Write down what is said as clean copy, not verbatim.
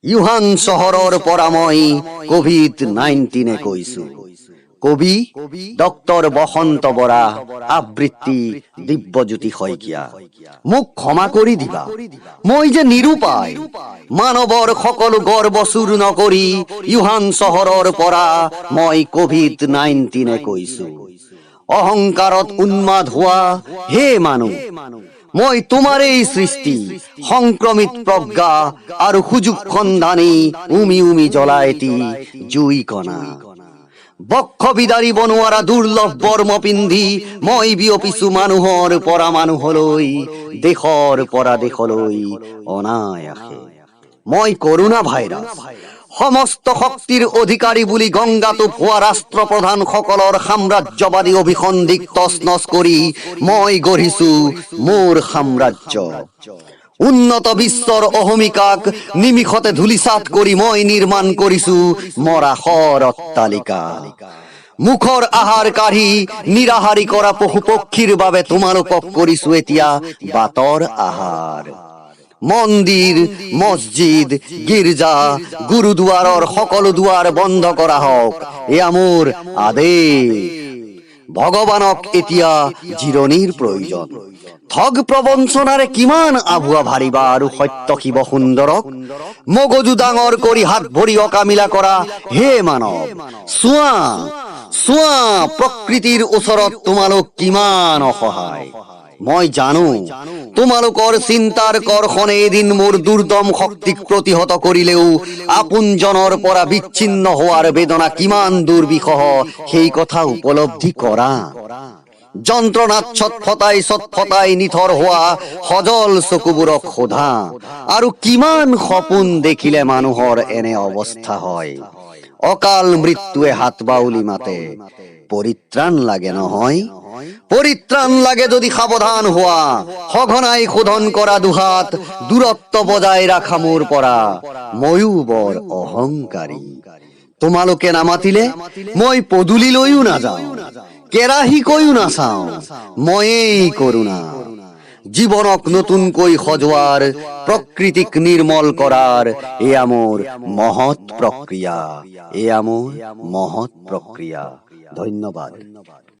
Yohan চহৰৰ পৰা মই কোভিড-19 কৈছো। কবি ডক্টৰ বসন্ত বৰা, আবৃত্তি দিব্যজ্যোতি শইকীয়া। মোক ক্ষমা কৰি দিবা, মই যে নিৰুপায়। মানৱৰ সকলো গৰ্ব চূৰ্ণ কৰি ইউহান চহৰৰ পৰা মই কোভিড-19 কৈছো। অহংকাৰত উন্মাদ হোৱা হে মানুহ, মই তোমাৰেই সৃষ্টি, সংক্ৰমিত প্ৰজ্ঞা আৰু সুযোগ সন্ধানী উমি উমি জ্বলা এটি জুই কণা। বক্ষ বিদাৰিব নোৱাৰা দুৰ্লভ বৰ্ম পিন্ধি মই বিয়পিছো মানুহৰ পৰা মানুহলৈ, দেশৰ পৰা দেশলৈ অনায়াসে। মই কৰোনা ভাইৰাছ, সমস্ত শক্তিৰ অধিকাৰী বুলি গংগাটো ভুৱা ৰাষ্ট্ৰপ্ৰধানসকলৰ সাম্ৰাজ্যবাদী অভিসন্ধিক তছনছ কৰি মই গঢ়িছো মোৰ সাম্ৰাজ্য। উন্নত বিশ্বৰ অহমিকাক নিমিষতে ধূলিসাৎ কৰি মই নিৰ্মাণ কৰিছো মৰাশৰ অট্টালিকা। মুখৰ আহাৰ কাঢ়ি নিৰাহাৰী কৰা পশু পক্ষীৰ বাবে তোমালোকক কৰিছো এতিয়া বাটৰ আহাৰ। মন্দিৰ, মছজিদ, গীৰ্জা, গুৰুদুৱাৰৰ সকলো দুৱাৰ বন্ধ কৰা হওক, এয়া মোৰ আদেশ। ভগৱানক এতিয়া জিৰণিৰ প্ৰয়োজন। ঠগ প্ৰবঞ্চনাৰে কিমান আভুৱা ভাৰিবা আৰু সত্য শিৱ সুন্দৰক? মগজু ডাঙৰ কৰি হাত ভৰি অকামিলা কৰা হে মানৱ, চোৱা চোৱা প্ৰকৃতিৰ ওচৰত তোমালোক কিমান অসহায়। মই জানো তোমালোকৰ চিন্তাৰ কৰ্ষণে এদিন মোৰ দুৰ্দম শক্তিক প্ৰতিহত কৰিলেও আপোনজনৰ পৰা বিচ্ছিন্ন হোৱাৰ বেদনা কিমান দুৰ্বিষহ সেই কথা উপলব্ধি কৰা। যন্ত্ৰণাত ছটফটাই নিথৰ হোৱা সজল চকুবোৰক সোধা, আৰু কিমান সপোন দেখিলে মানুহৰ এনে অৱস্থা হয়। অকাল মৃত্যুৱে হাত বাউলি মাতে, পৰিত্ৰাণ লাগে নহয়? পৰিত্ৰাণ লাগে যদি সাৱধান হোৱা, সঘনাই শোধন কৰা দুহাত, দূৰত্ব বজাই ৰাখা মোৰ পৰা, ময়ো বৰ অহংকাৰী। তোমালোকে নামাতিলে মই পদূলিলৈও নাযাওঁ, কেৰাহীকৈও নাচাওঁ, ময়েই কৰোণা। জীৱনক নতুনকৈ সজোৱাৰ, প্ৰকৃতিক নিৰ্মল কৰাৰ এয়া মোৰ মহৎ প্ৰক্ৰিয়া, এয়া মোৰ মহৎ প্ৰক্ৰিয়া। ধন্যবাদ।